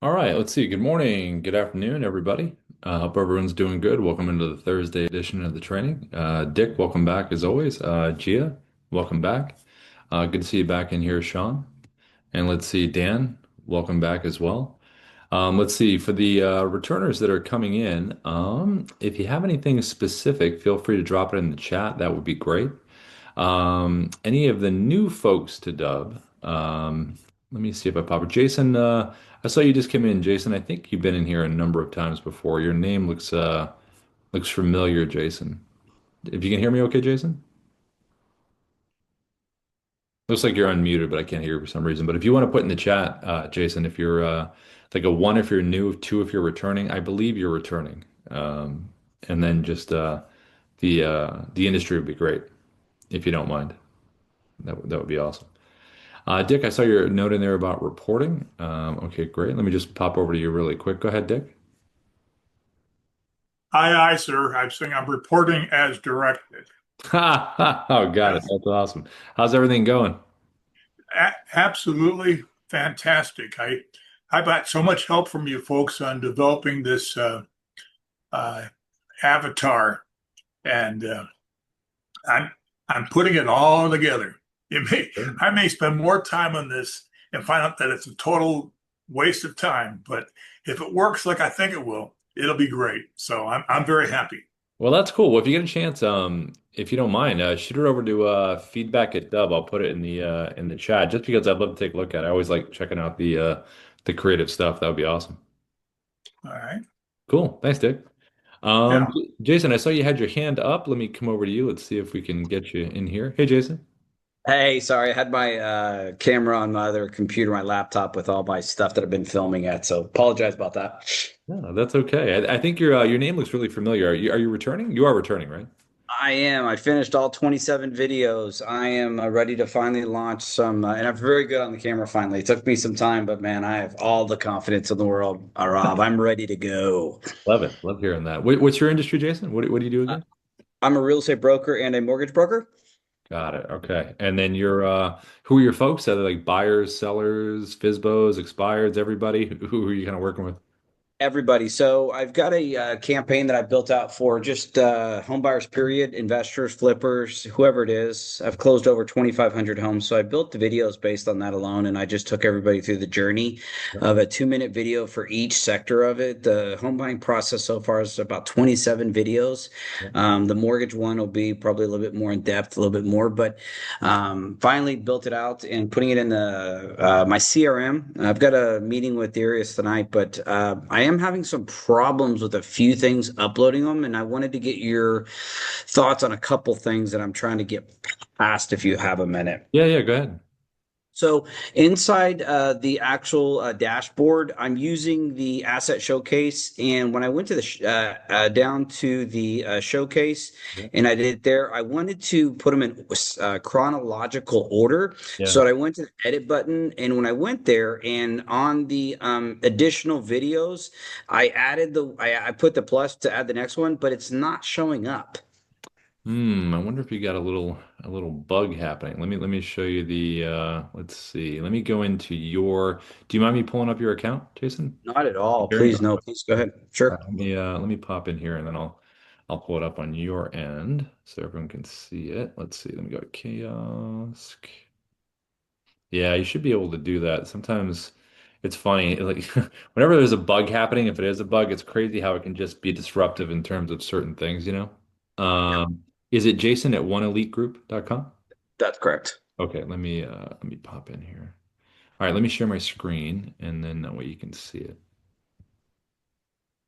All right, let's see. Good morning, good afternoon, everybody. Hope everyone's doing good. Welcome into the Thursday edition of the training. Dick, welcome back as always. Gia, welcome back. Good to see you back in here, Sean. And let's see, Dan, welcome back as well. Let's see, for the returners that are coming in, if you have anything specific, feel free to drop it in the chat. That would be great. Any of the new folks to Dubb, let me see if I pop it. Jason, I saw you just came in. Jason, I think you've been in here a number of times before. Your name looks familiar, Jason. If you can hear me okay, Jason? Looks like you're unmuted, but I can't hear you for some reason. But if you want to put in the chat, Jason, if you're like a one if you're new, two if you're returning, I believe you're returning. And then just the industry would be great if you don't mind. That would be awesome. Dick, I saw your note in there about reporting. Okay, great. Let me just pop over to you really quick. Go ahead, Dick. Aye, aye, sir. I'm saying I'm reporting as directed. Oh, got it. Yes, That's awesome. How's everything going? absolutely fantastic. I got so much help from you folks on developing this uh, avatar, and I'm I'm putting it all together. I may spend more time on this and find out that it's a total waste of time, but if it works like I think it will, it'll be great. So I'm very happy. Well, that's cool. Well, if you get a chance, if you don't mind, shoot it over to feedback at Dub. I'll put it in the chat just because I'd love to take a look at it. I always like checking out the creative stuff. That would be awesome. All right. Cool. Thanks, Dick. Yeah. Jason, I saw you had your hand up. Let me come over to you. Let's see if we can get you in here. Hey, Jason. Hey, sorry, I had my camera on my other computer, my laptop with all my stuff that I've been filming at, so apologize about that. No, that's okay. I think your name looks really familiar. Are you returning? You are returning, right? I am. I finished all 27 videos. I am ready to finally launch some, and I'm very good on the camera finally. It took me some time, but man, I have all the confidence in the world, Rob. I'm ready to go. Love it. Love hearing that. What's your industry, Jason? What do you do Uh, again? I'm a real estate broker and a mortgage broker. Got it. Okay. And then who are your folks? Are they like buyers, sellers, FISBOs, expireds, everybody? Who are you kind of working with? Everybody. So I've got a campaign that I built out for just home buyers, period, investors, flippers, whoever it is. I've closed over 2,500 homes. So I built the videos based on that alone. And I just took everybody through the journey of a 2-minute video for each sector of it. The home buying process so far is about 27 videos. Yeah. The mortgage one will be probably a little bit more in depth, a little bit more, but finally built it out and putting it in the my CRM. I've got a meeting with Darius tonight, but I am having some problems with a few things uploading them, and I wanted to get your thoughts on a couple things that I'm trying to get past if you have a minute. Yeah, yeah, go ahead. So inside the actual dashboard, I'm using the asset showcase. And when I went to the down to the showcase Yeah. and I did it there, I wanted to put them in chronological order. Yeah. So I went to the edit button, and when I went there and on the additional videos, I put the plus to add the next one, but it's not showing up. I wonder if you got a little bug happening. Let me show you the let's see. Let me go into your do you mind me pulling up your account, Jason? Not at all. Sharing? Please, no, please go ahead. All Sure. right, let me pop in here and then I'll pull it up on your end so everyone can see it. Let's see. Let me go to kiosk. Yeah, you should be able to do that. Sometimes it's funny, like whenever there's a bug happening, if it is a bug, it's crazy how it can just be disruptive in terms of certain things, you know? Is it Jason at oneelite group.com? That's correct. Okay, let me pop in here. All right, let me share my screen and then that way you can see it.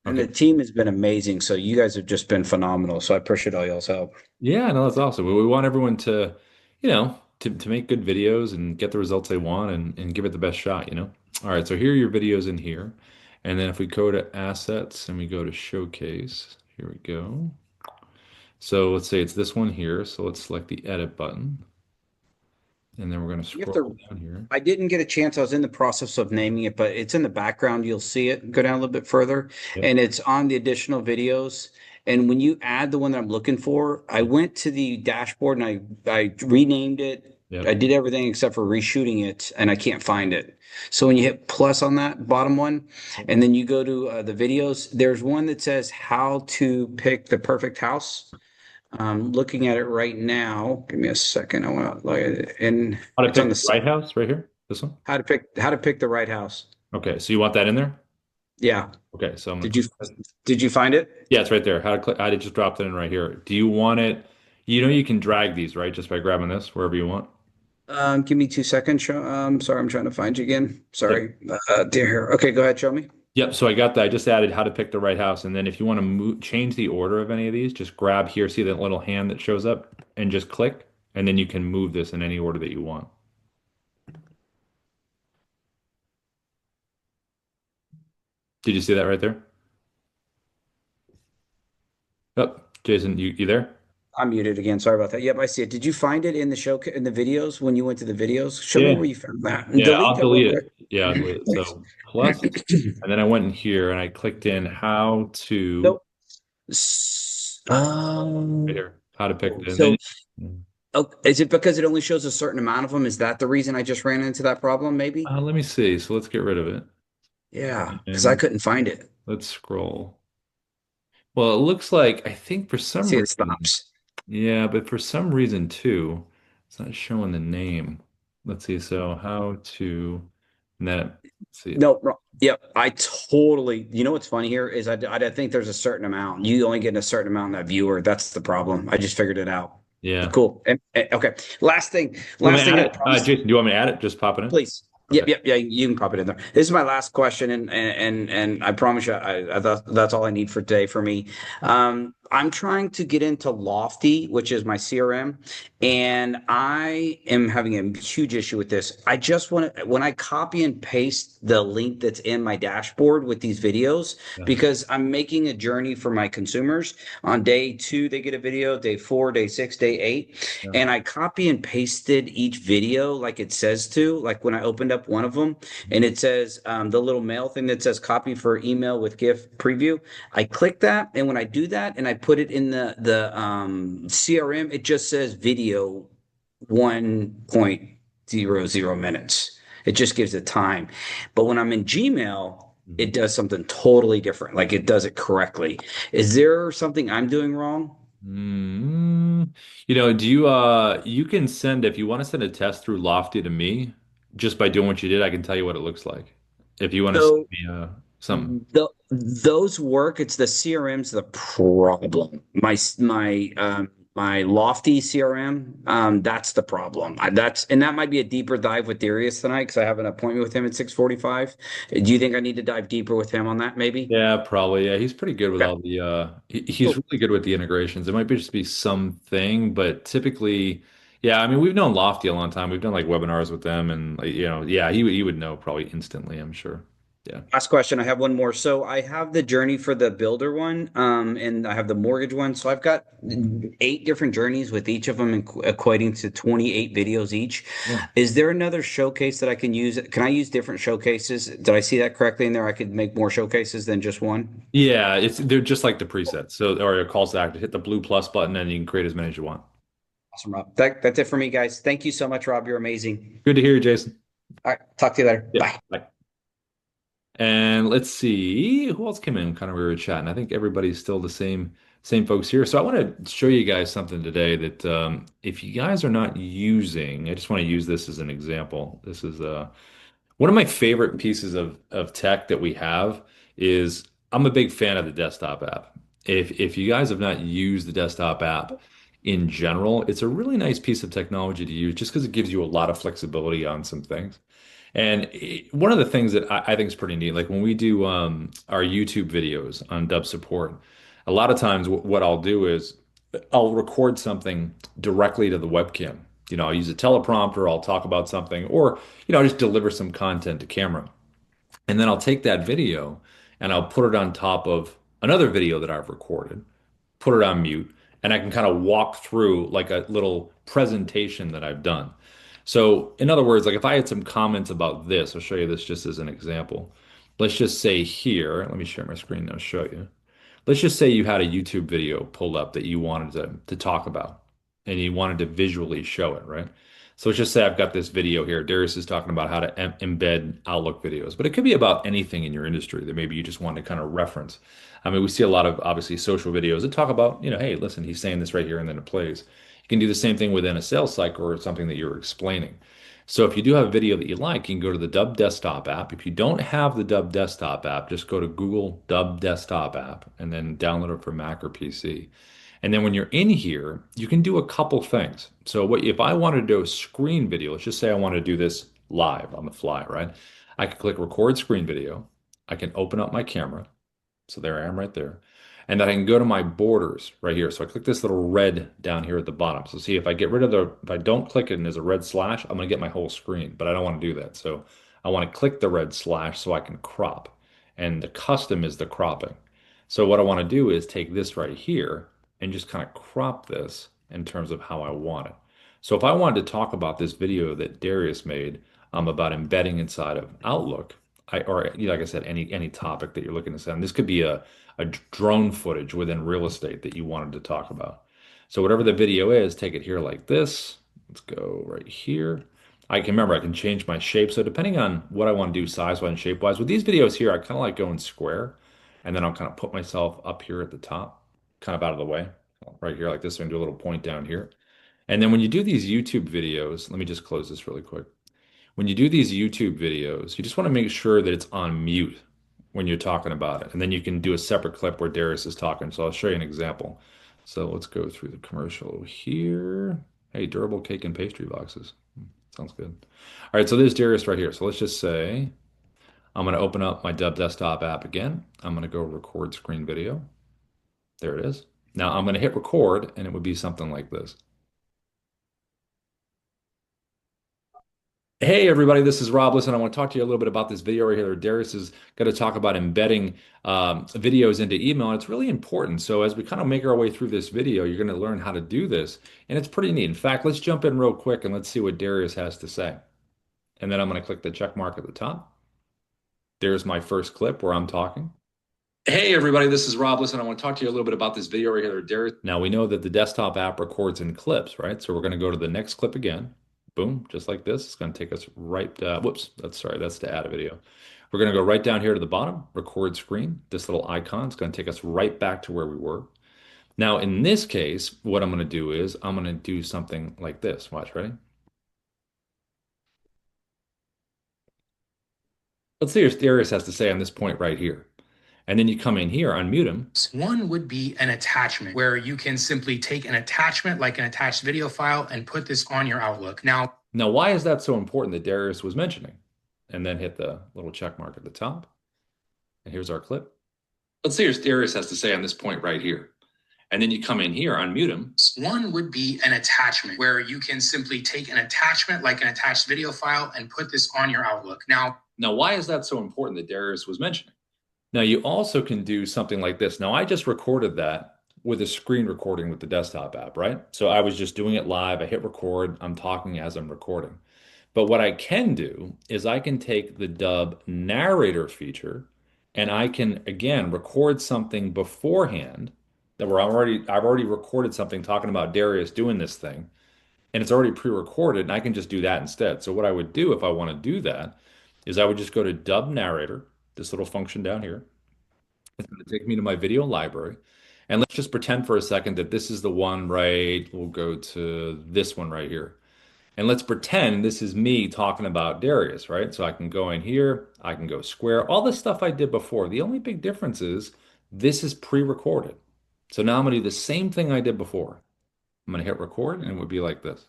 And Okay. the team has been amazing. So you guys have just been phenomenal. So I appreciate all y'all's help. Yeah, no, that's awesome. We want everyone to make good videos and get the results they want and give it the best shot, you know? All right, so here are your videos in here. And then if we go to assets and we go to showcase, here we go. So let's say it's this one here. So let's select the edit button. And then we're going to You have scroll to, down here. I didn't get a chance. I was in the process of naming it, but it's in the background. You'll see it. Go down a little bit further, Yep. and it's on the additional videos. And when you add the one that I'm looking for, I went to the dashboard and I renamed it Yep. I did everything except for reshooting it, and I can't find it. So when you hit plus on that bottom one, and then you go to the videos, there's one that says how to pick the perfect house. I'm looking at it right now. Give me a second. I want to look at it, and How to it's on pick the the right house right here? This one? how to pick the right house. Okay, so you want that in there? Yeah. Okay, so I'm gonna Did you click that. did you find it? Yeah, it's right there. How to click? I just dropped it in right here. Do you want it? You know you can drag these, right? Just by grabbing this wherever you want. Give me 2 seconds. Sorry, I'm trying to find you again. Yep. Sorry, dear here. Okay, go ahead. Show me. Yep. So I got that. I just added how to pick the right house, and then if you want to move, change the order of any of these, just grab here. See that little hand that shows up, and just click, and then you can move this in any order that you want. Did you see that right there? Oh, Jason, you there? I'm muted again. Sorry about that. Yep, I see it. Did you find it in the show in the videos when you went to the videos? Show me Yeah. where you found that and Yeah, delete I'll that real delete it. quick. Yeah, I'll delete it. So plus, and then I went in here and I clicked in how to Nope. right here, how to pick the, and then So oh, is it because it only shows a certain amount of them? Is that the reason I just ran into that problem? Maybe. let me see. So let's get rid of it Yeah, because I and couldn't find it. let's scroll. Well, it looks like I think for some See, it reason, stops. yeah, but for some reason too, it's not showing the name. Let's see. So how to, and then let's see. No, wrong. Yep, I totally. You know what's funny here is I think there's a certain amount. You only get a certain amount in that viewer. That's the problem. I just figured it out. Yeah. Cool. Okay. Last thing. You want me Last to add thing. I it? promise. Jason, do you want me to add it? Just pop it in? Please. Okay. Yep. Yeah. You can pop it in there. This is my last question, and I promise you, that's all I need for today for me. I'm trying to get into Lofty, which is my CRM, and I am having a huge issue with this. I just want to when I copy and paste the link that's in my dashboard with these videos, Yeah. because I'm making a journey for my consumers. On day 2, they get a video. Day 4, day 6, day 8, Yeah. and I copy and pasted each video like it says to. Like when I opened up one of them, and it says the little mail thing that says copy for email with GIF preview. I click that, and when I do that, and I put it in the CRM, it just says video 1.00 minutes. It just gives it time. But when I'm in Gmail, Mhm. it does something totally different. Like it does it correctly. Is there something I'm doing wrong? Mm, do you can send if you want to send a test through Lofty to me, just by doing what you did, I can tell you what it looks like. If you want to send So me something. those work. It's the CRM's the problem. My Lofty CRM, that's the problem. That might be a deeper dive with Darius tonight because I have an appointment with him at 6:45. Do you think I need to dive deeper with him on that? Maybe. Yeah, probably. Yeah, he's pretty good with Okay. all the he's Cool. really good with the integrations. It might be just be something, but typically, yeah, I mean, we've known Lofty a long time. We've done like webinars with them and like, yeah, he would know probably instantly, I'm sure. Yeah. Last question. I have one more. So I have the journey for the builder one, and I have the mortgage one. So I've got 8 different journeys with each of them equating to 28 videos each. Yeah. Is there another showcase that I can use? Can I use different showcases? Did I see that correctly in there? I could make more showcases than just one. Yeah, they're just like the presets. So or a calls to action. Hit the blue plus button and you can create as many as you want. Awesome, Rob. That's it for me, guys. Thank you so much, Rob. You're amazing. Good to hear you, Jason. All right. Talk to you later. Yeah. Bye. Bye. And let's see who else came in. Kind of we were chatting. I think everybody's still the same folks here. So I want to show you guys something today that if you guys are not using, I just want to use this as an example. This is one of my favorite pieces of tech that we have is I'm a big fan of the desktop app. If you guys have not used the desktop app in general, it's a really nice piece of technology to use just because it gives you a lot of flexibility on some things. And one of the things that I think is pretty neat, like when we do our YouTube videos on Dubb support, a lot of times what I'll do is I'll record something directly to the webcam. I'll use a teleprompter, I'll talk about something, or, I'll just deliver some content to camera. And then I'll take that video and I'll put it on top of another video that I've recorded, put it on mute, and I can kind of walk through like a little presentation that I've done. So, in other words, like if I had some comments about this, I'll show you this just as an example. Let's just say here, let me share my screen now, show you. Let's just say you had a YouTube video pulled up that you wanted to talk about and you wanted to visually show it, right? So let's just say I've got this video here. Darius is talking about how to embed Outlook videos, but it could be about anything in your industry that maybe you just want to kind of reference. I mean, we see a lot of obviously social videos that talk about, hey, listen, he's saying this right here, and then it plays. You can do the same thing within a sales cycle or something that you're explaining. So if you do have a video that you like, you can go to the Dubb Desktop app. If you don't have the Dubb Desktop app, just go to Google Dubb Desktop app and then download it for Mac or PC. And then when you're in here, you can do a couple things. So what if I wanted to do a screen video, let's just say I want to do this live on the fly, right? I can click record screen video. I can open up my camera. So there I am right there. And then I can go to my borders right here. So I click this little red down here at the bottom. So see if I get rid of if I don't click it and there's a red slash, I'm going to get my whole screen, but I don't want to do that. So I want to click the red slash so I can crop. And the custom is the cropping. So what I want to do is take this right here and just kind of crop this in terms of how I want it. So if I wanted to talk about this video that Darius made about embedding inside of Outlook, or like I said, any topic that you're looking to send. This could be a drone footage within real estate that you wanted to talk about. So whatever the video is, take it here like this. Let's go right here. I can remember I can change my shape. So depending on what I want to do size-wise and shape-wise, with these videos here, I kind of like going square, and then I'll kind of put myself up here at the top, kind of out of the way, right here like this, and do a little point down here. And then when you do these YouTube videos, let me just close this really quick. When you do these YouTube videos, you just want to make sure that it's on mute when you're talking about it. And then you can do a separate clip where Darius is talking. So I'll show you an example. So let's go through the commercial here. Hey, durable cake and pastry boxes. Sounds good. All right, so there's Darius right here. So let's just say I'm going to open up my Dubb Desktop app again. I'm going to go record screen video. There it is. Now I'm going to hit record, and it would be something like this. Hey everybody, this is Rob. Listen, I want to talk to you a little bit about this video right here. Darius is going to talk about embedding videos into email, and it's really important. So as we kind of make our way through this video, you're going to learn how to do this, and it's pretty neat. In fact, let's jump in real quick and let's see what Darius has to say. And then I'm going to click the check mark at the top. There's my first clip where I'm talking. Hey everybody, this is Rob. Listen, I want to talk to you a little bit about this video right here, Darius. Now we know that the desktop app records in clips, right? So we're going to go to the next clip again. Boom, just like this. It's going to take us right, whoops, that's to add a video. We're going to go right down here to the bottom, record screen. This little icon is going to take us right back to where we were. Now, in this case, what I'm going to do is I'm going to do something like this. Watch, ready? Let's see what Darius has to say on this point right here. And then you come in here, unmute him. One would be an attachment where you can simply take an attachment like an attached video file and put this on your Outlook. Now, why is that so important that Darius was mentioning? And then hit the little check mark at the top. And here's our clip. Let's see what Darius has to say on this point right here. And then you come in here, unmute him. One would be an attachment where you can simply take an attachment like an attached video file and put this on your Outlook. Now, why is that so important that Darius was mentioning? Now, you also can do something like this. Now, I just recorded that with a screen recording with the desktop app, right? So I was just doing it live. I hit record. I'm talking as I'm recording. But what I can do is I can take the Dubb narrator feature and I can, again, record something beforehand that I've already recorded something talking about Darius doing this thing, and it's already pre-recorded, and I can just do that instead. So what I would do if I want to do that is I would just go to Dubb narrator, this little function down here. It's going to take me to my video library. And let's just pretend for a second that this is the one, right? We'll go to this one right here. And let's pretend this is me talking about Darius, right? So I can go in here, I can go square, all the stuff I did before. The only big difference is this is pre-recorded. So now I'm going to do the same thing I did before. I'm going to hit record, and it would be like this.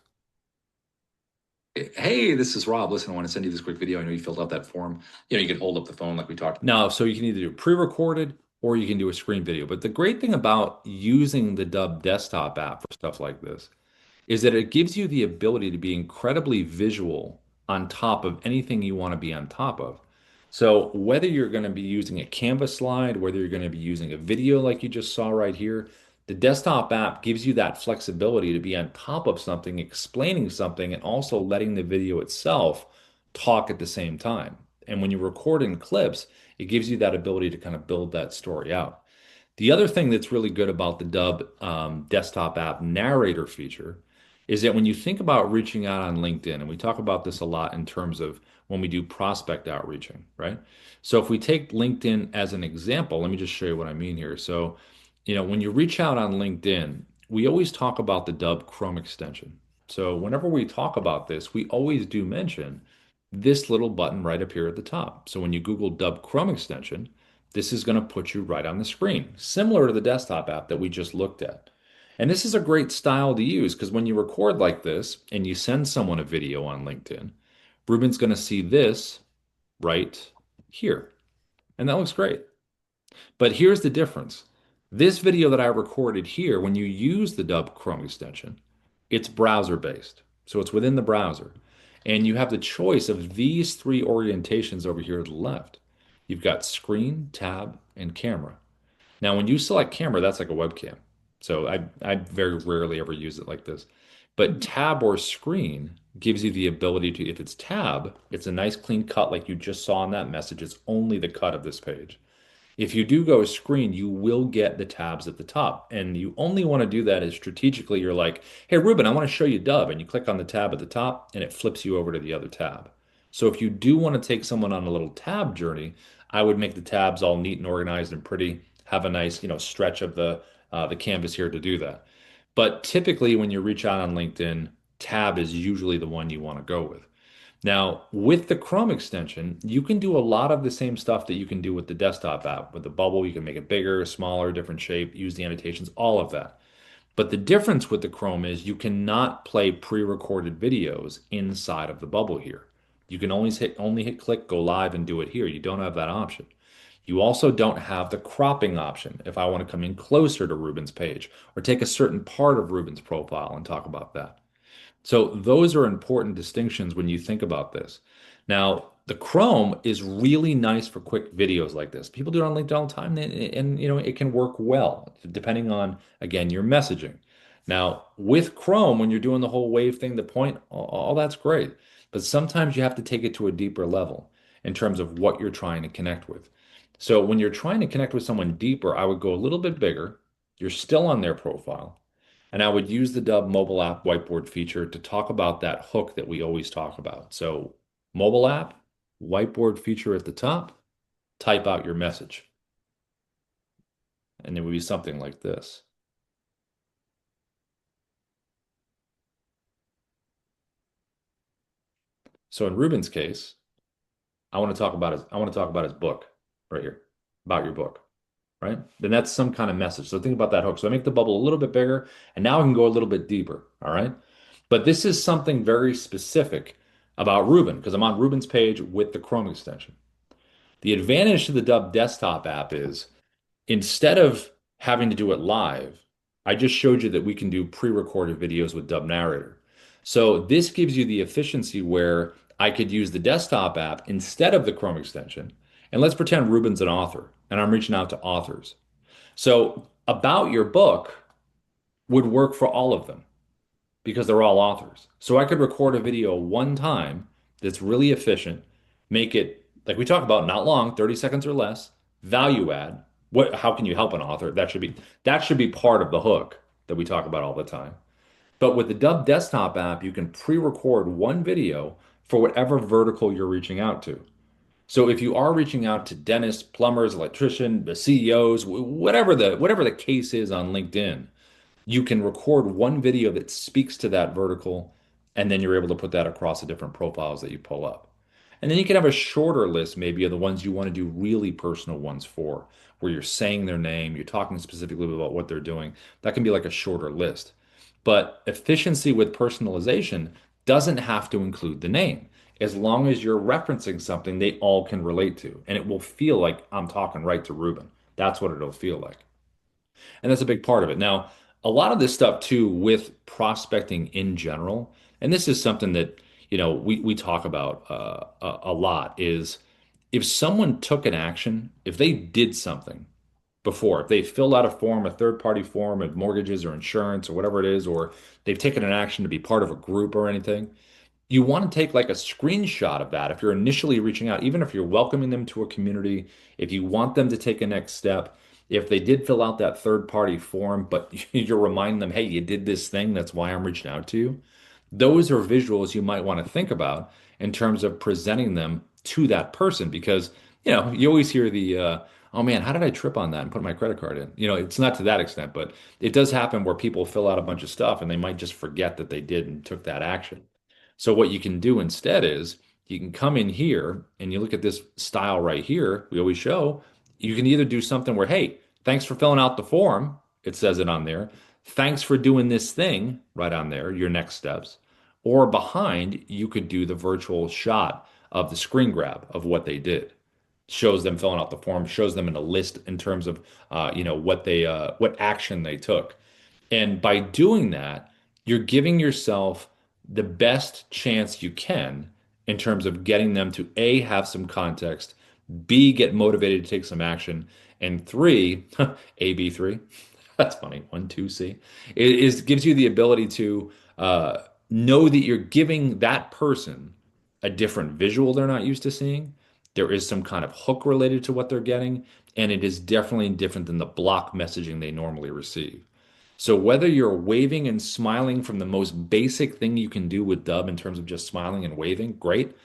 Hey, this is Rob. Listen, I want to send you this quick video. I know you filled out that form. You can hold up the phone like we talked. Now, so you can either do pre-recorded or you can do a screen video. But the great thing about using the Dubb Desktop app for stuff like this is that it gives you the ability to be incredibly visual on top of anything you want to be on top of. So whether you're going to be using a Canvas slide, whether you're going to be using a video like you just saw right here, the desktop app gives you that flexibility to be on top of something, explaining something, and also letting the video itself talk at the same time. And when you record in clips, it gives you that ability to kind of build that story out. The other thing that's really good about the Dubb desktop app narrator feature is that when you think about reaching out on LinkedIn, and we talk about this a lot in terms of when we do prospect outreaching, right? So if we take LinkedIn as an example, let me just show you what I mean here. So, when you reach out on LinkedIn, we always talk about the Dubb Chrome extension. So whenever we talk about this, we always do mention this little button right up here at the top. So when you Google Dubb Chrome extension, this is going to put you right on the screen, similar to the desktop app that we just looked at. And this is a great style to use because when you record like this and you send someone a video on LinkedIn, Ruben's going to see this right here. And that looks great. But here's the difference. This video that I recorded here, when you use the Dubb Chrome extension, it's browser based. So it's within the browser. And you have the choice of these three orientations over here to the left. You've got screen, tab, and camera. Now, when you select camera, that's like a webcam. So I very rarely ever use it like this. But tab or screen gives you the ability to, if it's tab, it's a nice clean cut like you just saw in that message. It's only the cut of this page. If you do go screen, you will get the tabs at the top. And you only want to do that as strategically you're like, hey, Ruben, I want to show you Dubb. And you click on the tab at the top and it flips you over to the other tab. So if you do want to take someone on a little tab journey, I would make the tabs all neat and organized and pretty, have a nice, stretch of the canvas here to do that. But typically when you reach out on LinkedIn, tab is usually the one you want to go with. Now, with the Chrome extension, you can do a lot of the same stuff that you can do with the desktop app. With the bubble, you can make it bigger, smaller, different shape, use the annotations, all of that. But the difference with the Chrome is you cannot play pre-recorded videos inside of the bubble here. You can only hit click, go live, and do it here. You don't have that option. You also don't have the cropping option if I want to come in closer to Ruben's page or take a certain part of Ruben's profile and talk about that. So those are important distinctions when you think about this. Now, the Chrome is really nice for quick videos like this. People do it on LinkedIn all the time, and it can work well depending on, again, your messaging. Now, with Chrome, when you're doing the whole wave thing, the point, all that's great. But sometimes you have to take it to a deeper level in terms of what you're trying to connect with. So when you're trying to connect with someone deeper, I would go a little bit bigger. You're still on their profile. And I would use the Dubb mobile app whiteboard feature to talk about that hook that we always talk about. So, mobile app, whiteboard feature at the top, type out your message. And it would be something like this. So in Ruben's case, I want to talk about his book right here, about your book, right? Then that's some kind of message. So think about that hook. So I make the bubble a little bit bigger, and now I can go a little bit deeper, all right? But this is something very specific about Ruben because I'm on Ruben's page with the Chrome extension. The advantage to the Dubb Desktop app is instead of having to do it live, I just showed you that we can do pre-recorded videos with Dubb Narrator. So this gives you the efficiency where I could use the desktop app instead of the Chrome extension. And let's pretend Ruben's an author and I'm reaching out to authors. So about your book would work for all of them because they're all authors. So I could record a video one time that's really efficient, make it like we talk about, not long, 30 seconds or less, value add. How can you help an author? That should be part of the hook that we talk about all the time. But with the Dubb Desktop app, you can pre-record one video for whatever vertical you're reaching out to. So if you are reaching out to dentists, plumbers, electrician, the CEOs, whatever the case is on LinkedIn, you can record one video that speaks to that vertical, and then you're able to put that across the different profiles that you pull up. And then you can have a shorter list, maybe of the ones you want to do really personal ones for, where you're saying their name, you're talking specifically about what they're doing. That can be like a shorter list. But efficiency with personalization doesn't have to include the name. As long as you're referencing something they all can relate to, and it will feel like I'm talking right to Ruben. That's what it'll feel like. And that's a big part of it. Now, a lot of this stuff too with prospecting in general, and this is something that, we talk about a lot is if someone took an action, if they did something before, if they filled out a form, a third-party form of mortgages or insurance or whatever it is, or they've taken an action to be part of a group or anything, you want to take like a screenshot of that if you're initially reaching out, even if you're welcoming them to a community, if you want them to take a next step, If they did fill out that third party form, but you're reminding them, hey, you did this thing, that's why I'm reaching out to you. Those are visuals you might want to think about in terms of presenting them to that person because, you always hear oh man, how did I trip on that and put my credit card in? It's not to that extent, but it does happen where people fill out a bunch of stuff and they might just forget that they did and took that action. So what you can do instead is you can come in here and you look at this style right here. We always show you can either do something where, hey, thanks for filling out the form. It says it on there. Thanks for doing this thing right on there, your next steps. Or behind, you could do the virtual shot of the screen grab of what they did. Shows them filling out the form, shows them in a list in terms of what action they took. And by doing that, you're giving yourself the best chance you can in terms of getting them to A, have some context, B, get motivated to take some action, and three, AB3, that's funny, one, two, C, gives you the ability to know that you're giving that person a different visual they're not used to seeing. There is some kind of hook related to what they're getting, and it is definitely different than the block messaging they normally receive. So whether you're waving and smiling from the most basic thing you can do with Dubb in terms of just smiling and waving, great.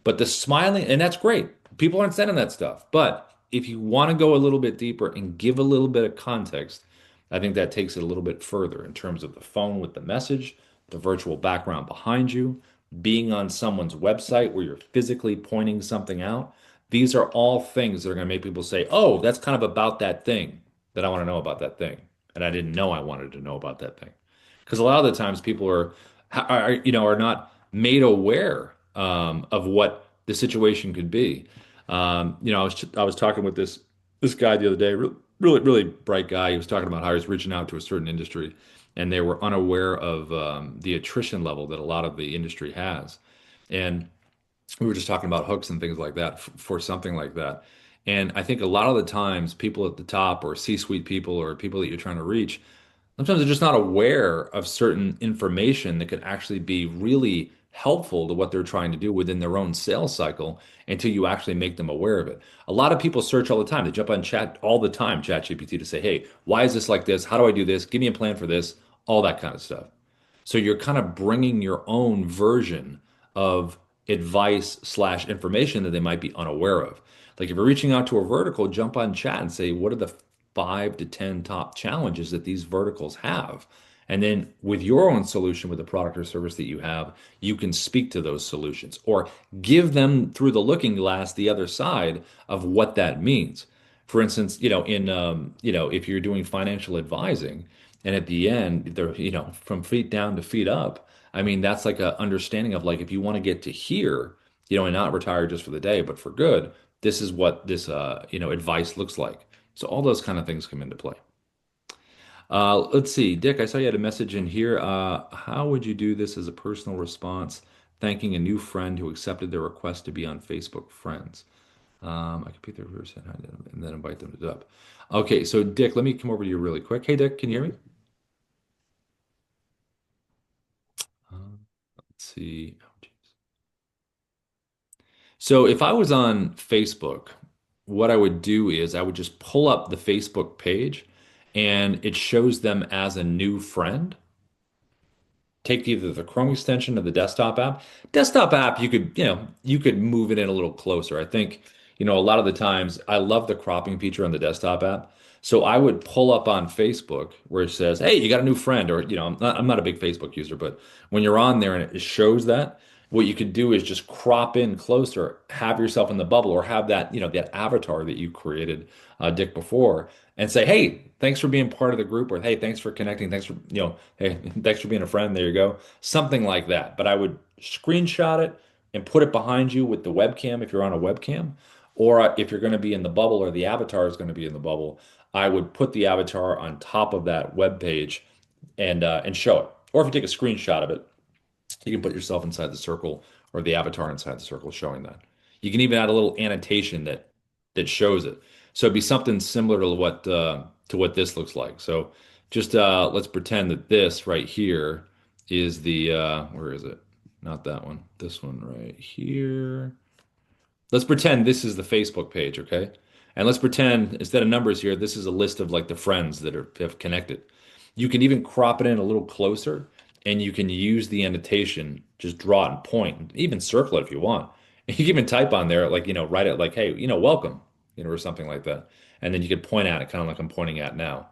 But the smiling, and that's great. People aren't sending that stuff. But if you want to go a little bit deeper and give a little bit of context, I think that takes it a little bit further in terms of the phone with the message, the virtual background behind you, being on someone's website where you're physically pointing something out. These are all things that are going to make people say, oh, that's kind of about that thing that I want to know about that thing. And I didn't know I wanted to know about that thing. Because a lot of the times people are not made aware of what the situation could be. I was talking with this guy the other day, really really bright guy. He was talking about how he was reaching out to a certain industry, and they were unaware of the attrition level that a lot of the industry has. And we were just talking about hooks and things like that for something like that. And I think a lot of the times, people at the top or C-suite people or people that you're trying to reach sometimes they're just not aware of certain information that could actually be really helpful to what they're trying to do within their own sales cycle until you actually make them aware of it. A lot of people search all the time. They jump on chat all the time, ChatGPT, to say, hey, why is this like this? How do I do this? Give me a plan for this, all that kind of stuff. So you're kind of bringing your own version of advice slash information that they might be unaware of. Like if you're reaching out to a vertical, jump on chat and say, what are the 5 to 10 top challenges that these verticals have? And then with your own solution with the product or service that you have, you can speak to those solutions or give them through the looking glass the other side of what that means. For instance, if you're doing financial advising, and at the end, they're, from feet down to feet up. I mean, that's like a understanding of like if you want to get to here, and not retire just for the day, but for good, this is what this advice looks like. So all those kind of things come into play. Let's see, Dick, I saw you had a message in here. How would you do this as a personal response, thanking a new friend who accepted their request to be on Facebook Friends? I can pick their reverse and then invite them to Dubb. Okay, so Dick, let me come over to you really quick. Hey, Dick, can you hear me? Let's see. Oh, geez. So if I was on Facebook, what I would do is I would just pull up the Facebook page and it shows them as a new friend. Take either the Chrome extension or the desktop app. Desktop app, you could move it in a little closer. I think, a lot of the times I love the cropping feature on the desktop app. So I would pull up on Facebook where it says, "Hey, you got a new friend," or I'm not a big Facebook user, but when you're on there and it shows that, what you could do is just crop in closer, have yourself in the bubble, or have that avatar that you created, Dick, before, and say, "Hey, thanks for being part of the group," or "Hey, thanks for connecting. Thanks for, hey, thanks for being a friend." There you go. Something like that. But I would screenshot it and put it behind you with the webcam if you're on a webcam, or if you're going to be in the bubble or the avatar is going to be in the bubble, I would put the avatar on top of that web page and show it. Or if you take a screenshot of it, you can put yourself inside the circle or the avatar inside the circle showing that. You can even add a little annotation that shows it. So it'd be something similar to what this looks like. So just let's pretend that this right here is the where is it? Not that one. This one right here. Let's pretend this is the Facebook page, okay? And let's pretend instead of numbers here, this is a list of like the friends that have connected. You can even crop it in a little closer and you can use the annotation, just draw it and point, even circle it if you want. You can even type on there, like, write it like, hey, welcome, or something like that. And then you could point at it, kind of like I'm pointing at now.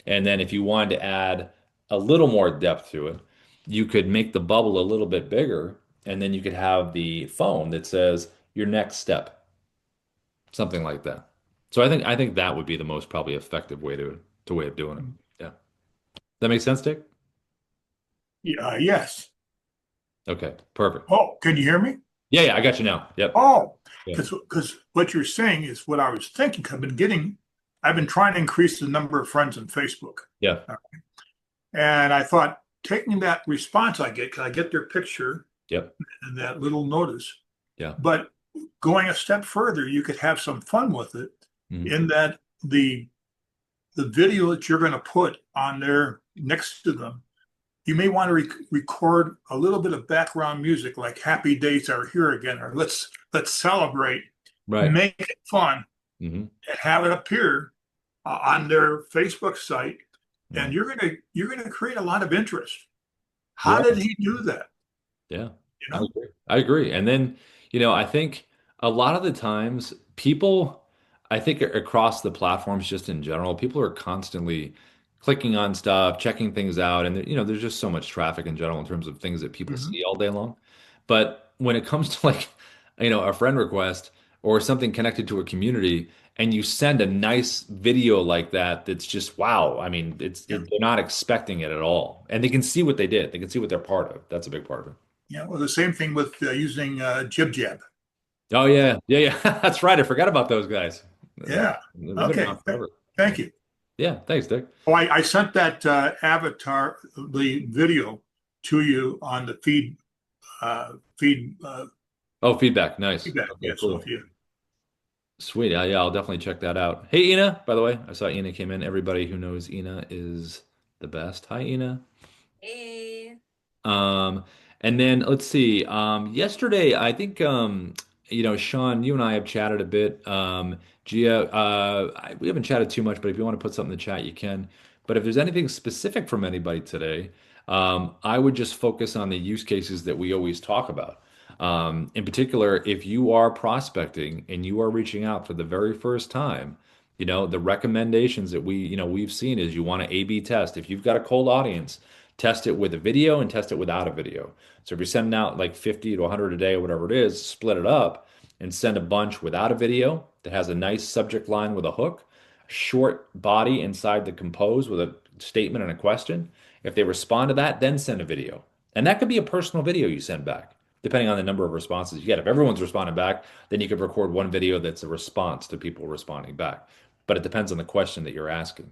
And then if you wanted to add a little more depth to it, you could make the bubble a little bit bigger, and then you could have the phone that says your next step, something like that. So I think that would be the most probably effective way of doing it. Yeah. That makes sense, Dick? Yeah, yes. Okay, perfect. Oh, can you hear me? Yeah, yeah, I got you now. Yep. Oh, Yeah. because what you're saying is what I was thinking. I've been trying to increase the number of friends on Facebook. Yeah. And I thought taking that response I get, because I get their picture Yep. and that little notice, Yeah. but going a step further, you could have some fun with it Mhm. in that the video that you're going to put on there next to them, you may want to record a little bit of background music like "Happy Days Are Here Again" or "Let's Celebrate." Right. Make it fun Hmm. and have it appear on their Facebook site, Hmm. and you're gonna create a lot of interest. How Yeah. did he do that? Yeah, You I know? agree. I agree. And then, I think a lot of the times people, I think across the platforms just in general, people are constantly clicking on stuff, checking things out. And, there's just so much traffic in general in terms of things that people Mhm. see all day long. But when it comes to like, a friend request or something connected to a community, and you send a nice video like that, that's just wow. I mean, Yeah. they're not expecting it at all. And they can see what they did. They can see what they're part of. That's a big part of it. Yeah. Well, the same thing with using Jib Jab. Oh yeah, yeah, yeah. That's right. I forgot about those guys. Yeah. They've been Okay. around forever. Thank you. Yeah, thanks, Dick. Oh, I sent that avatar, the video, to you on the feed Oh, feedback. Nice. feedback. Okay, Yeah. So if cool. you, Sweet. Yeah, yeah, I'll definitely check that out. Hey, Ina, by the way, I saw Ina came in. Everybody who knows Ina is the best. Hi, Ina. Hey. Um, and then let's see. Yesterday, I think Sean, you and I have chatted a bit. Gia, we haven't chatted too much, but if you want to put something in the chat, you can. But if there's anything specific from anybody today, I would just focus on the use cases that we always talk about. In particular, if you are prospecting and you are reaching out for the very first time, the recommendations that we've seen is you want to A/B test. If you've got a cold audience, test it with a video and test it without a video. So if you're sending out like 50 to 100 a day or whatever it is, split it up and send a bunch without a video that has a nice subject line with a hook, short body inside the compose with a statement and a question. If they respond to that, then send a video. And that could be a personal video you send back, depending on the number of responses you get. If everyone's responding back, then you could record one video that's a response to people responding back. But it depends on the question that you're asking.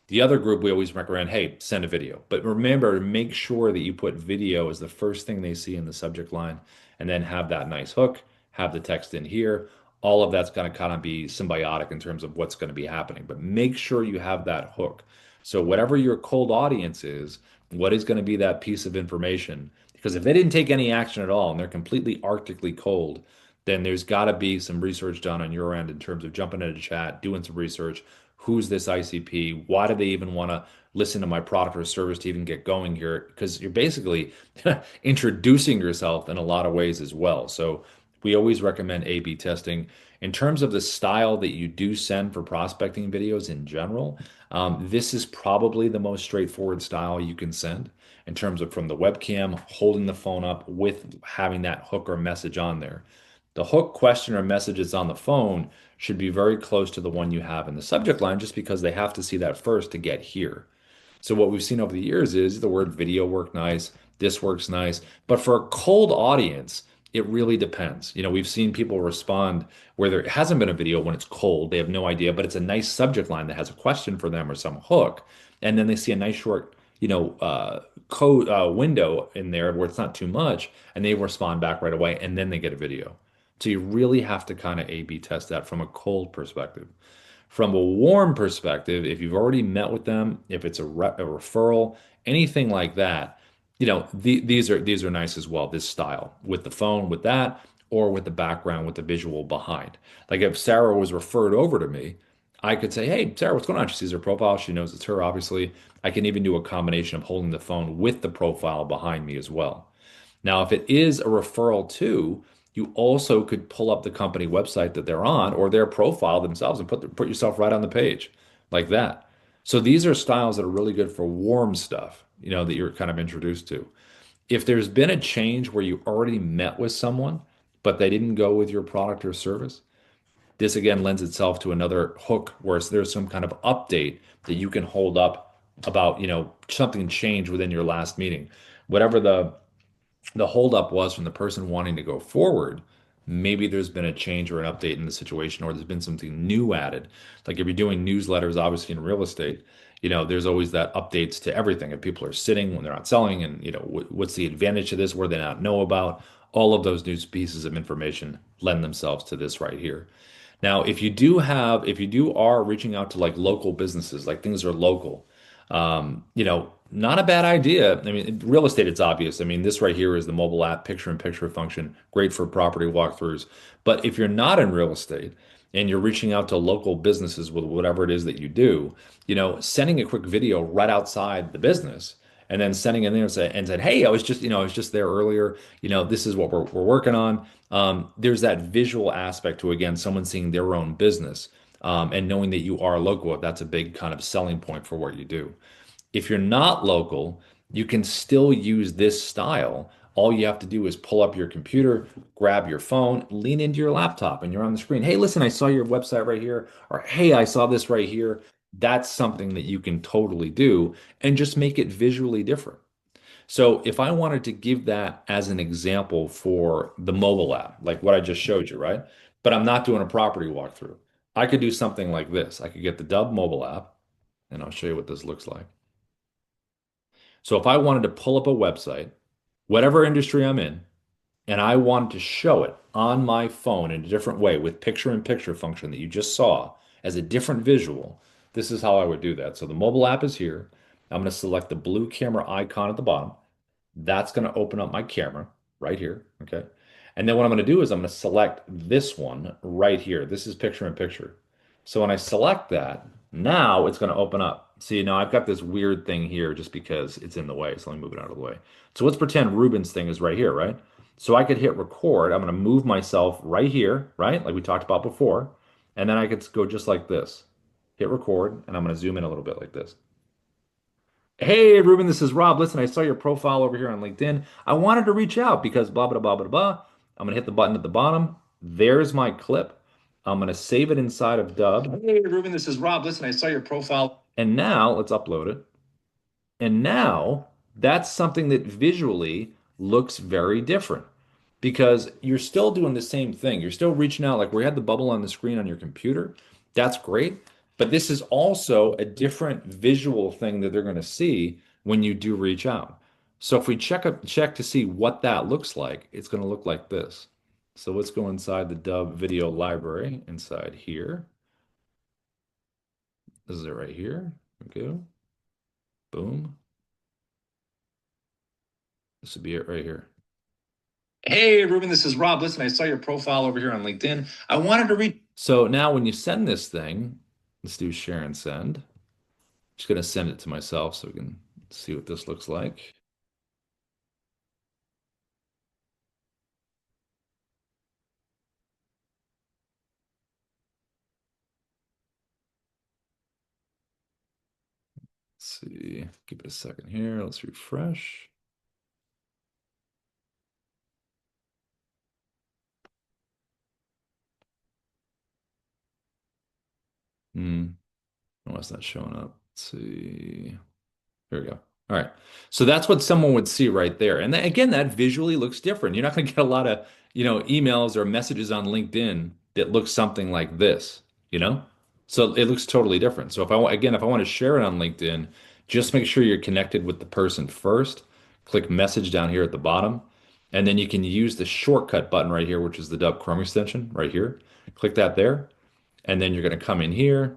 The other group we always recommend, hey, send a video. But remember, make sure that you put video as the first thing they see in the subject line, and then have that nice hook, have the text in here. All of that's going to kind of be symbiotic in terms of what's going to be happening. But make sure you have that hook. So whatever your cold audience is, what is going to be that piece of information? Because if they didn't take any action at all and they're completely arctically cold, then there's got to be some research done on your end in terms of jumping into chat, doing some research. Who's this ICP? Why do they even want to listen to my product or service to even get going here? Because you're basically introducing yourself in a lot of ways as well. So we always recommend A/B testing. In terms of the style that you do send for prospecting videos in general, this is probably the most straightforward style you can send in terms of from the webcam, holding the phone up with having that hook or message on there. The hook, question, or message that's on the phone should be very close to the one you have in the subject line just because they have to see that first to get here. So what we've seen over the years is the word video worked nice, this works nice, but for a cold audience, it really depends. We've seen people respond where there hasn't been a video when it's cold, they have no idea, but it's a nice subject line that has a question for them or some hook, and then they see a nice short, code window in there where it's not too much, and they respond back right away, and then they get a video. So you really have to kind of A/B test that from a cold perspective. From a warm perspective, if you've already met with them, if it's a referral, anything like that, these are nice as well. This style with the phone, with that, or with the background with the visual behind. Like if Sarah was referred over to me, I could say, "Hey, Sarah, what's going on?" She sees her profile. She knows it's her, obviously. I can even do a combination of holding the phone with the profile behind me as well. Now, if it is a referral too, you also could pull up the company website that they're on or their profile themselves and put yourself right on the page like that. So these are styles that are really good for warm stuff, that you're kind of introduced to. If there's been a change where you already met with someone, but they didn't go with your product or service, this again lends itself to another hook where there's some kind of update that you can hold up about, something changed within your last meeting. Whatever the holdup was from the person wanting to go forward, maybe there's been a change or an update in the situation, or there's been something new added. Like if you're doing newsletters, obviously in real estate, there's always that updates to everything. If people are sitting when they're not selling, and what's the advantage of this, where they not know about, all of those news pieces of information lend themselves to this right here. Now, if you do are reaching out to like local businesses, like things are local, not a bad idea. I mean, in real estate, it's obvious. I mean, this right here is the mobile app picture-in-picture function, great for property walkthroughs. But if you're not in real estate and you're reaching out to local businesses with whatever it is that you do, sending a quick video right outside the business and then sending in there and said, "Hey, I was just there earlier. This is what we're working on." There's that visual aspect to, again, someone seeing their own business, and knowing that you are local. That's a big kind of selling point for what you do. If you're not local, you can still use this style. All you have to do is pull up your computer, grab your phone, lean into your laptop, and you're on the screen. "Hey, listen, I saw your website right here," or "Hey, I saw this right here." That's something that you can totally do and just make it visually different. So if I wanted to give that as an example for the mobile app, like what I just showed you, right? But I'm not doing a property walkthrough. I could do something like this. I could get the Dubb mobile app, and I'll show you what this looks like. So if I wanted to pull up a website, whatever industry I'm in, and I wanted to show it on my phone in a different way with picture-in-picture function that you just saw as a different visual, this is how I would do that. So the mobile app is here. I'm going to select the blue camera icon at the bottom. That's going to open up my camera right here. Okay. And then what I'm going to do is I'm going to select this one right here. This is picture in picture. So when I select that, now it's going to open up. See, now I've got this weird thing here just because it's in the way. So let me move it out of the way. So let's pretend Ruben's thing is right here, right? So I could hit record. I'm going to move myself right here, right? Like we talked about before. And then I could go just like this. Hit record, and I'm going to zoom in a little bit like this. "Hey, Ruben, this is Rob. Listen, I saw your profile over here on LinkedIn. I wanted to reach out because blah, blah, blah, blah, blah." I'm going to hit the button at the bottom. There's my clip. I'm going to save it inside of Dubb. "Hey, Ruben, this is Rob. Listen, I saw your profile." And now let's upload it. And now that's something that visually looks very different because you're still doing the same thing. You're still reaching out like we had the bubble on the screen on your computer. That's great. But this is also a different visual thing that they're going to see when you do reach out. So if we check to see what that looks like, it's going to look like this. So let's go inside the Dubb video library inside here. This is it right here. Okay. Boom. This would be it right here. "Hey, Ruben, this is Rob. Listen, I saw your profile over here on LinkedIn. I wanted to read." So now when you send this thing, let's do share and send. Just going to send it to myself so we can see what this looks like. Let's see. Give it a second here. Let's refresh. Oh, it's not showing up. Let's see. There we go. All right. So that's what someone would see right there. And that, again, that visually looks different. You're not going to get a lot of, emails or messages on LinkedIn that look something like this, you know? So it looks totally different. So if I want to share it on LinkedIn, just make sure you're connected with the person first. Click message down here at the bottom. And then you can use the shortcut button right here, which is the Dubb Chrome extension right here. Click that there. And then you're going to come in here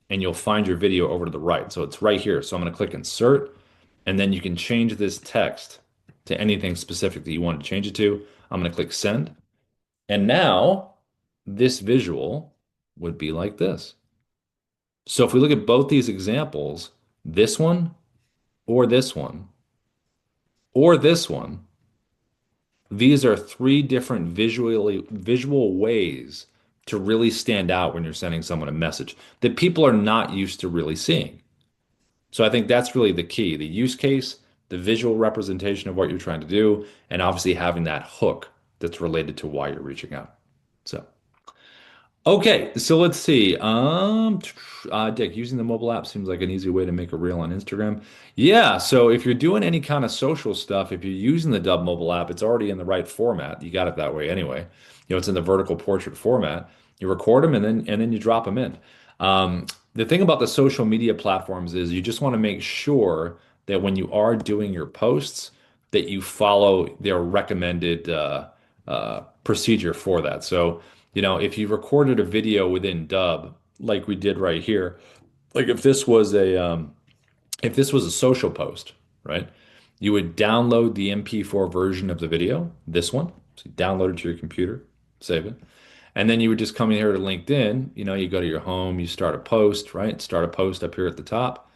and you'll find your video over to the right. So it's right here. So I'm going to click insert, and then you can change this text to anything specific that you want to change it to. I'm going to click send. And now this visual would be like this. So if we look at both these examples, this one or this one or this one, these are three different visual ways to really stand out when you're sending someone a message that people are not used to really seeing. So I think that's really the key, the use case, the visual representation of what you're trying to do, and obviously having that hook that's related to why you're reaching out. So okay, so let's see. Dick, using the mobile app seems like an easy way to make a reel on Instagram. Yeah, so if you're doing any kind of social stuff, if you're using the Dubb mobile app, it's already in the right format. You got it that way anyway. It's in the vertical portrait format. You record them and then you drop them in. The thing about the social media platforms is you just want to make sure that when you are doing your posts, that you follow their recommended procedure for that. So if you recorded a video within Dubb, like we did right here, like if this was a social post, right? You would download the MP4 version of the video, this one. So you download it to your computer, save it. And then you would just come in here to LinkedIn, you go to your home, you start a post, right? Start a post up here at the top,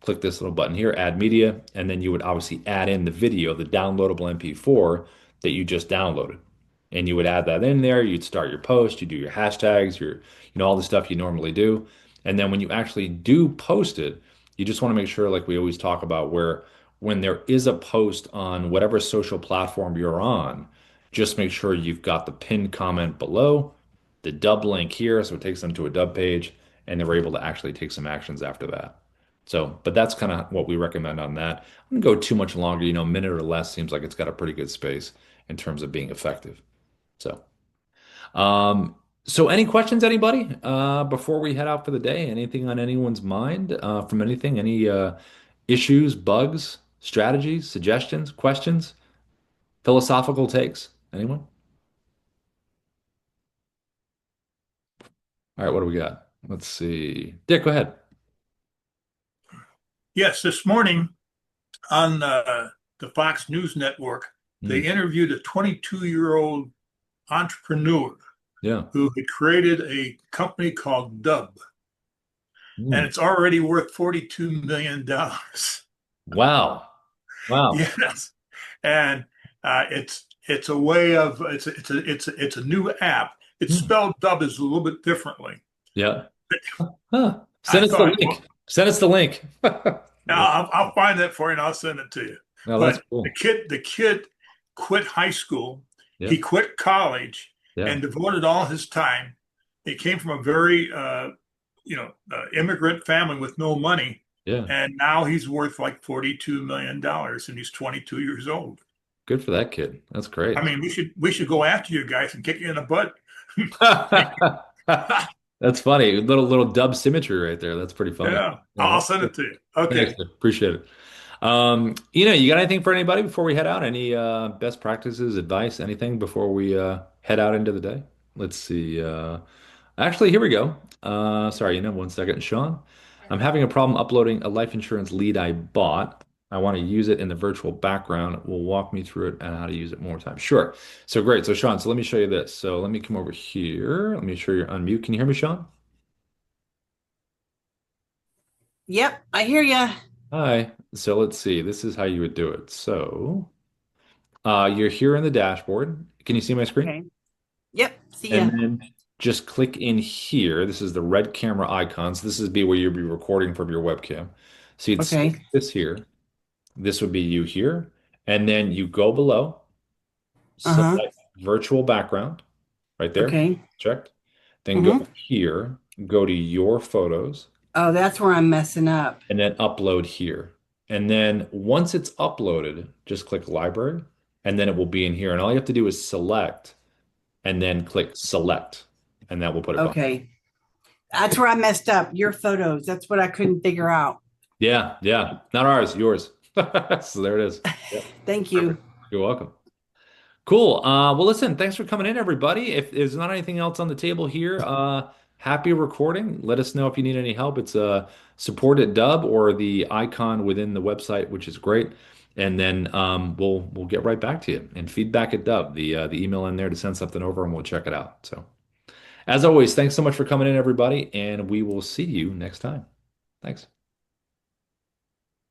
click this little button here, add media, and then you would obviously add in the video, the downloadable MP4 that you just downloaded. And you would add that in there, you'd start your post, you do your hashtags, all the stuff you normally do. And then when you actually do post it, you just want to make sure, like we always talk about, where when there is a post on whatever social platform you're on, just make sure you've got the pinned comment below, the Dubb link here, so it takes them to a Dubb page, and they're able to actually take some actions after that. So, but that's kind of what we recommend on that. I wouldn't go too much longer, a minute or less seems like it's got a pretty good space in terms of being effective. So, um, so any questions, anybody, before we head out for the day? Anything on anyone's mind, from anything? Any issues, bugs, strategies, suggestions, questions, philosophical takes? Anyone? All right, what do we got? Let's see. Dick, go ahead. Yes, this morning on the Fox News Network, they Mm, interviewed a 22-year-old entrepreneur yeah. who had created a company called Dubb, and Mm. it's already worth $42 million. Wow. Wow. Yes, and it's a way of it's a new app. It's Mm. spelled Dubb is a little bit differently. Yeah. Huh. I Send us the thought, well, link. Send us the link. I'll find that for you and I'll send it to you. No, that's But the cool. kid, the kid quit high school. Yeah. He quit college Yeah. and devoted all his time. He came from a very, immigrant family with no money, Yeah. and now he's worth like $42 million, and he's 22 years old. Good for that kid. That's I great. mean, we should go after you guys and kick you in the butt. That's funny. Little dub symmetry right there. That's pretty funny. Yeah, Yeah, I'll that's send good. it to you. Thanks. Okay. Appreciate it. You got anything for anybody before we head out? Any best practices, advice, anything before we head out into the day? Let's see. Actually, here we go. Sorry, 1 second, Sean. I'm having a problem uploading a life insurance lead I bought. I want to use it in the virtual background. Will walk me through it and how to use it more time. Sure. So great. So Sean, so let me show you this. So let me come over here. Let me show you unmute. Can you hear me, Sean? Yep, I hear you. Hi. So let's see. This is how you would do it. So you're here in the dashboard. Can you see my screen? Okay. Yep, see And ya. then just click in here. This is the red camera icon. So this is be where you'll be recording from your webcam. So you'd select Okay. this here. This would be you here. And then you go below, Uh-huh. select virtual background right there. Okay. Checked. Then go Mm-hmm. here, go to your photos, Oh, that's where I'm messing up. and then upload here. And then once it's uploaded, just click library, and then it will be in here. And all you have to do is select and then click select, and that will put it behind. Okay. That's where I messed up. Your photos. That's what I couldn't figure out. Yeah, yeah. Not ours, yours. So there it is. Yep. Thank Perfect. you. You're welcome. Cool. Well, listen, thanks for coming in, everybody. If there's not anything else on the table here, happy recording. Let us know if you need any help. It's support at Dubb or the icon within the website, which is great. and then we'll get right back to you. And feedback at Dubb, the email in there to send something over, and we'll check it out. So, as always, thanks so much for coming in, everybody, and we will see you next time. Thanks.